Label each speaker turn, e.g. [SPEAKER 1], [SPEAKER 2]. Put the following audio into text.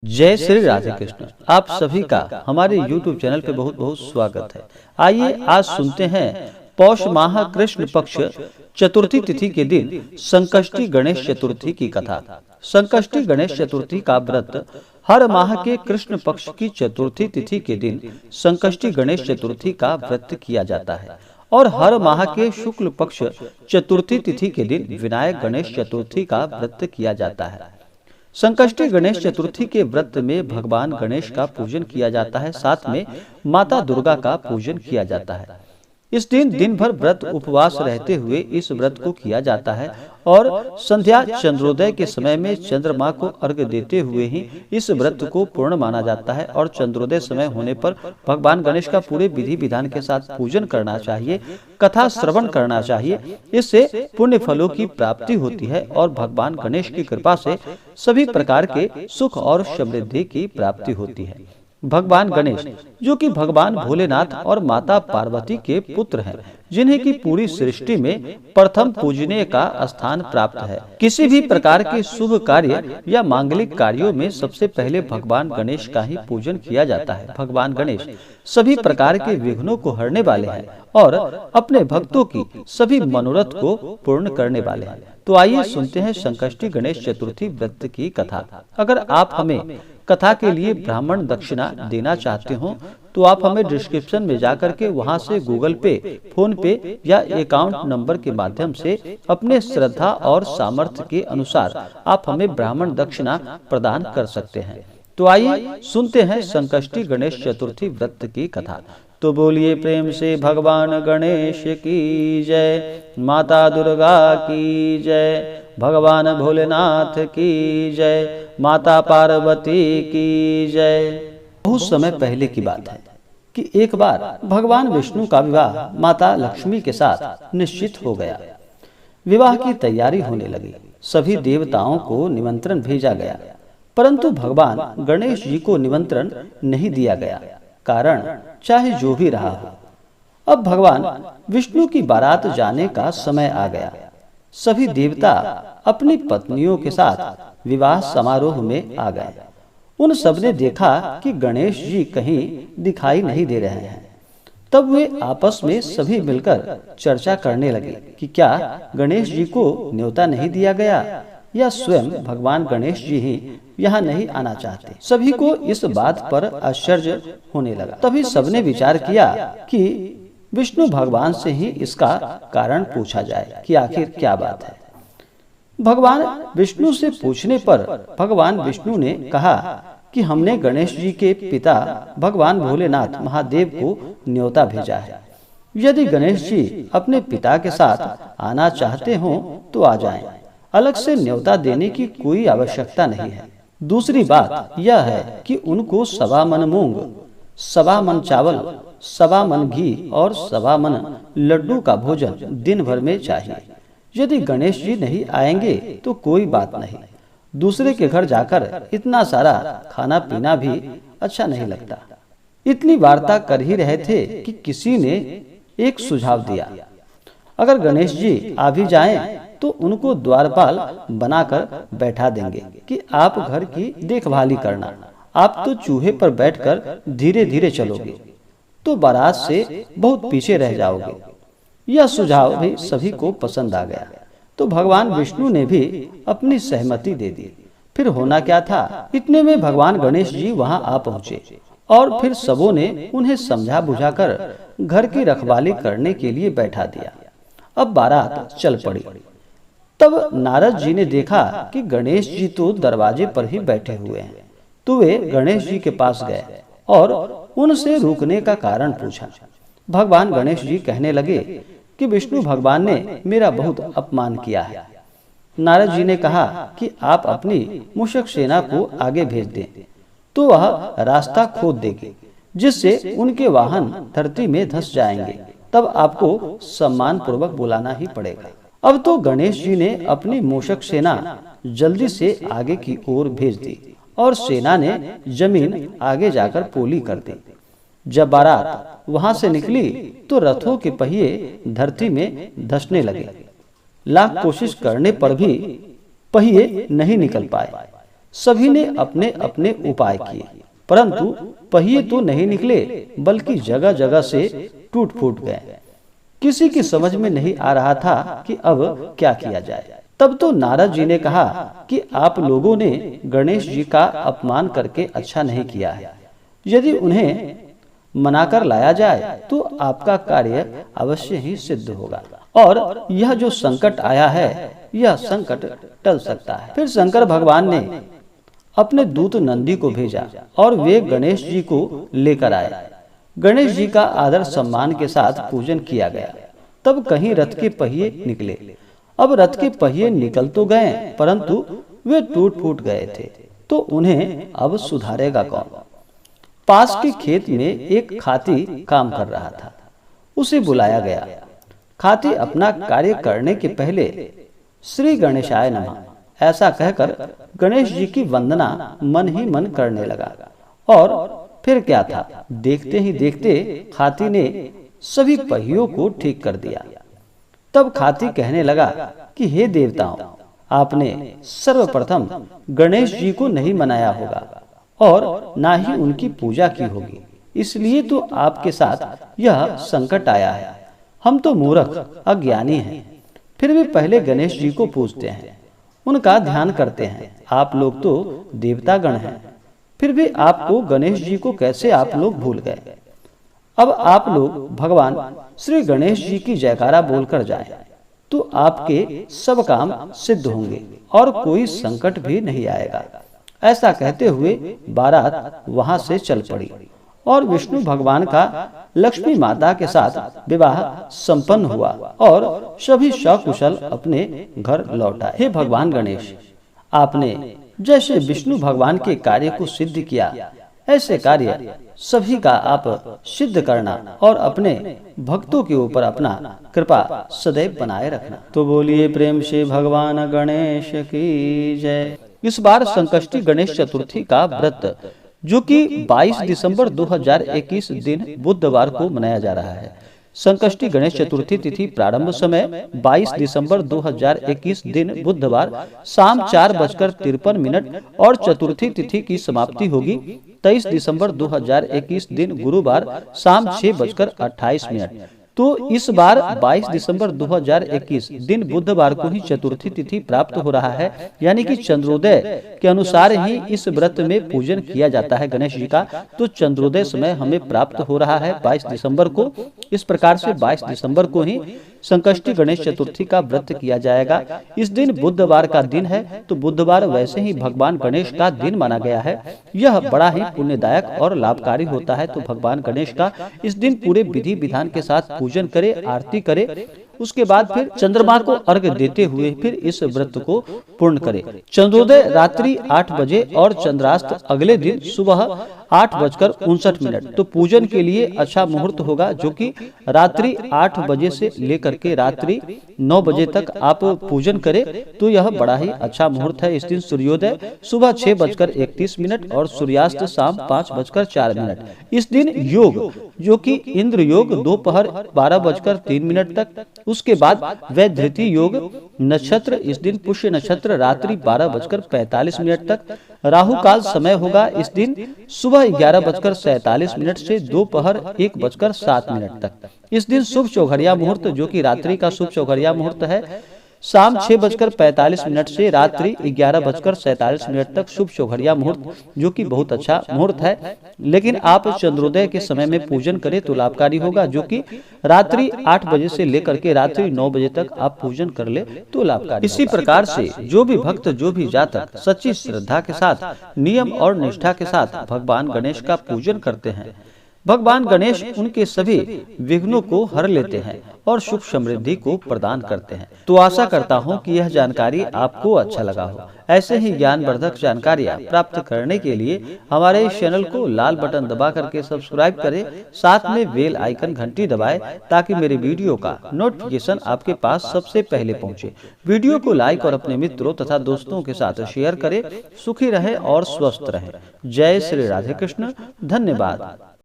[SPEAKER 1] जय श्री राधे कृष्ण। आप सभी का हमारे YouTube चैनल पे बहुत बहुत स्वागत है। आइए आज सुनते हैं पौष माह कृष्ण पक्ष चतुर्थी तिथि के दिन संकष्टी गणेश चतुर्थी की कथा। संकष्टी गणेश चतुर्थी का व्रत हर माह के कृष्ण पक्ष की चतुर्थी तिथि के दिन संकष्टी गणेश चतुर्थी का व्रत किया जाता है और हर माह के शुक्ल पक्ष चतुर्थी तिथि के दिन विनायक गणेश चतुर्थी का व्रत किया जाता है। संकष्टी गणेश चतुर्थी के व्रत में भगवान गणेश का पूजन किया जाता है, साथ में माता दुर्गा का पूजन किया जाता है। इस दिन दिन भर व्रत उपवास रहते हुए इस व्रत को किया जाता है और संध्या चंद्रोदय के समय में चंद्रमा को अर्घ्य देते हुए ही इस व्रत को पूर्ण माना जाता है और चंद्रोदय समय होने पर भगवान गणेश का पूरे विधि विधान के साथ पूजन करना चाहिए, कथा श्रवण करना चाहिए। इससे पुण्य फलों की प्राप्ति होती है और भगवान गणेश की कृपा से सभी प्रकार के सुख और समृद्धि की प्राप्ति होती है। भगवान गणेश जो कि भगवान भोलेनाथ और माता पार्वती के पुत्र हैं, जिन्हें की पूरी सृष्टि में प्रथम पूजनीय का स्थान प्राप्त है। किसी भी प्रकार के शुभ कार्य या मांगलिक कार्यों में सबसे पहले भगवान गणेश का ही पूजन किया जाता है। भगवान गणेश सभी प्रकार के विघ्नों को हरने वाले हैं और अपने भक्तों की सभी मनोरथ को पूर्ण करने वाले हैं। तो आइए सुनते हैं संकष्टी गणेश चतुर्थी व्रत की कथा। अगर आप हमें कथा के लिए ब्राह्मण दक्षिणा देना चाहते हो तो आप हमें डिस्क्रिप्शन में जाकर के वहां से गूगल पे, फोन पे या अकाउंट नंबर के माध्यम से अपने श्रद्धा और सामर्थ्य के अनुसार आप हमें ब्राह्मण दक्षिणा प्रदान कर सकते हैं। तो आइए सुनते हैं संकष्टी गणेश चतुर्थी व्रत की कथा। तो बोलिए प्रेम से भगवान गणेश की जय, माता दुर्गा की जय, भगवान भोलेनाथ की जय, माता पार्वती की जय। बहुत समय पहले की बात है कि एक बार भगवान विष्णु का विवाह माता लक्ष्मी के साथ निश्चित हो गया। विवाह की तैयारी होने लगी। सभी देवताओं को निमंत्रण भेजा गया, परंतु भगवान गणेश जी को निमंत्रण नहीं दिया गया। कारण चाहे जो भी रहा हो, अब भगवान विष्णु की बारात जाने का समय आ गया। सभी देवता अपनी पत्नियों के साथ विवाह समारोह में आ गए। उन सब ने देखा कि गणेश जी कहीं दिखाई नहीं दे रहे हैं। तब वे आपस में सभी मिलकर चर्चा करने लगे कि क्या गणेश जी को न्योता नहीं दिया गया या स्वयं भगवान गणेश जी ही यहाँ नहीं आना चाहते। सभी को इस बात पर आश्चर्य होने लगा। तभी सबने विचार किया कि विष्णु भगवान से ही इसका कारण पूछा जाए कि आखिर क्या बात है। भगवान विष्णु से पूछने पर भगवान विष्णु ने कहा कि हमने गणेश जी के पिता भगवान भोलेनाथ महादेव को न्योता भेजा है। यदि गणेश जी अपने पिता के साथ आना चाहते हो तो आ जाएं। अलग से न्योता देने की कोई आवश्यकता नहीं है। दूसरी बात यह है कि उनको 1.25 मन मूंग, 1.25 मन चावल, 1.25 मन घी और 1.25 मन लड्डू का भोजन दिन भर में चाहिए। यदि गणेश जी नहीं आएंगे तो कोई बात नहीं, दूसरे के घर जाकर इतना सारा खाना पीना भी अच्छा नहीं लगता। इतनी वार्ता कर ही रहे थे कि किसी ने एक सुझाव दिया, अगर गणेश जी आ भी जाएं तो उनको द्वारपाल बनाकर बैठा देंगे कि आप घर की देखभाली करना। आप तो चूहे पर बैठकर धीरे धीरे चलोगे तो बारात से बहुत पीछे रह जाओगे। यह सुझाव भी सभी को पसंद आ गया, तो भगवान विष्णु ने भी अपनी सहमति दे दी। फिर होना क्या था, इतने में भगवान गणेश जी वहां आ पहुंचे और फिर सबों ने उन्हें समझा बुझाकर घर की रखवाली करने के लिए बैठा दिया। अब बारात चल पड़ी। तब नारद जी ने देखा कि गणेश जी तो दरवाजे पर ही बैठे हुए हैं, तो वे गणेश जी के पास गए और उनसे रुकने का कारण पूछा। भगवान गणेश जी कहने लगे कि विष्णु भगवान ने मेरा बहुत अपमान किया है। नारद जी ने कहा कि आप अपनी मूषक सेना को आगे भेज दें तो वह रास्ता खोद देगी, जिससे उनके वाहन धरती में धंस जाएंगे। तब आपको सम्मान पूर्वक बुलाना ही पड़ेगा। अब तो गणेश जी ने अपनी मूषक सेना जल्दी से आगे की ओर भेज दी और सेना ने जमीन आगे जाकर पोली कर दी। जब बारात वहां से निकली तो रथों के पहिए धरती में धंसने लगे। लाख कोशिश करने पर भी पहिए नहीं निकल पाए। सभी ने अपने अपने उपाय किए, परंतु पहिए तो नहीं निकले, बल्कि जगह जगह से टूट फूट गए। किसी की समझ में नहीं आ रहा था कि अब क्या किया जाए। तब तो नारद जी ने कहा कि आप लोगों ने गणेश जी का अपमान करके अच्छा नहीं किया है। यदि उन्हें मनाकर लाया जाए तो आपका कार्य अवश्य ही सिद्ध होगा और यह जो संकट आया है यह संकट टल सकता है। फिर शंकर भगवान ने अपने दूत नंदी को भेजा और वे गणेश जी को लेकर आए। गणेश जी का आदर सम्मान के साथ पूजन किया गया। तब कहीं रथ के पहिए निकले। अब रथ के पहिए निकल तो गए, परंतु वे टूट फूट गए थे, तो उन्हें अब सुधारेगा कौन। पास के खेत में एक खाती काम कर रहा था, उसे बुलाया गया। खाती अपना कार्य करने के पहले श्री गणेशाय नमः ऐसा कहकर गणेश जी की वंदना मन ही मन करने लगा। और फिर क्या था, देखते ही देखते खाती ने सभी पहियों को ठीक कर दिया। तब खाती कहने लगा कि हे देवताओं, आपने सर्वप्रथम गणेश जी को नहीं मनाया होगा और ना ही उनकी पूजा की होगी, इसलिए तो आपके साथ यह संकट आया है। हम तो मूर्ख अज्ञानी हैं, फिर भी पहले गणेश जी को पूजते हैं, उनका ध्यान करते हैं। आप लोग तो देवतागण हैं, फिर भी आपको गणेश जी को कैसे आप लोग भूल गए। अब आप लोग भगवान श्री गणेश जी की जयकारा बोलकर जाएं, तो आपके सब काम सिद्ध होंगे और कोई संकट भी नहीं आएगा। ऐसा कहते हुए बारात वहां से चल पड़ी और विष्णु भगवान का लक्ष्मी माता के साथ विवाह संपन्न हुआ और सभी सकुशल अपने घर लौट आए। हे भगवान गणेश, आपने जैसे विष्णु भगवान के कार्य को सिद्ध किया, ऐसे कार्य सभी का आप सिद्ध करना और अपने भक्तों के ऊपर अपना कृपा सदैव बनाए रखना। तो बोलिए प्रेम से भगवान गणेश की जय। इस बार संकष्टी गणेश चतुर्थी का व्रत, जो कि 22 दिसंबर 2021 दिन बुधवार को मनाया जा रहा है। संकष्टी गणेश चतुर्थी तिथि प्रारंभ समय 22 दिसंबर 2021 दिन बुधवार शाम 4:53 और चतुर्थी तिथि की समाप्ति होगी 23 दिसंबर 2021 दिन गुरुवार शाम 6:28। तो इस बार 22 दिसंबर 2021 दिन बुधवार को ही चतुर्थी तिथि प्राप्त हो रहा है, यानी कि चंद्रोदय के अनुसार ही इस व्रत में पूजन किया जाता है गणेश जी का। तो चंद्रोदय समय हमें प्राप्त हो रहा है 22 दिसंबर को। इस प्रकार से 22 दिसंबर को ही संकष्टी गणेश चतुर्थी का व्रत किया जाएगा। इस दिन बुधवार का दिन है, तो बुधवार वैसे ही भगवान गणेश का दिन माना गया है। यह बड़ा ही पुण्यदायक और लाभकारी होता है। तो भगवान गणेश का इस दिन पूरे विधि विधान के साथ पूजन करे, आरती करे, उसके बाद फिर चंद्रमा को अर्घ्य देते हुए फिर इस व्रत को पूर्ण करे। चंद्रोदय रात्रि 8 बजे और चंद्रास्त अगले दिन सुबह 8:59। तो पूजन के लिए अच्छा मुहूर्त होगा, जो कि रात्रि 8 बजे से लेकर के रात्रि 9 बजे तक आप पूजन करें, तो यह बड़ा ही अच्छा मुहूर्त है। इस दिन सूर्योदय सुबह 6:31 और सूर्यास्त शाम 5:04। इस दिन योग, जो कि इंद्र योग दोपहर 12:03 तक, उसके बाद वैधृति योग नक्षत्र इस दिन पुष्य नक्षत्र रात्रि 12:45 तक। राहु काल समय होगा इस दिन सुबह 11:47 से दोपहर 1:07 तक। इस दिन शुभ चौघड़िया मुहूर्त, जो कि रात्रि का शुभ चौघड़िया मुहूर्त है, शाम 6:45 से रात्रि 11:47 तक शुभ चौघड़िया मुहूर्त, जो कि बहुत अच्छा मुहूर्त है। लेकिन आप चंद्रोदय के समय में पूजन करें तो लाभकारी होगा, जो कि रात्रि 8 बजे से लेकर के रात्रि 9 बजे तक आप पूजन कर ले तो लाभकारी। इसी प्रकार से जो भी भक्त, जो भी जातक सच्ची श्रद्धा के साथ, नियम और निष्ठा के साथ भगवान गणेश का पूजन करते हैं, भगवान गणेश उनके सभी विघ्नों को हर लेते हैं और सुख समृद्धि को प्रदान करते हैं। तो आशा करता हूं कि यह जानकारी आपको अच्छा लगा हो। ऐसे ही ज्ञानवर्धक जानकारियां प्राप्त करने के लिए हमारे इस चैनल को लाल बटन दबा करके सब्सक्राइब करें, साथ में बेल आइकन घंटी दबाएं, ताकि मेरे वीडियो का नोटिफिकेशन आपके पास सबसे पहले पहुंचे। वीडियो को लाइक और अपने मित्रों तथा दोस्तों के साथ शेयर करें। सुखी रहें और स्वस्थ रहें। जय श्री राधे कृष्ण। धन्यवाद।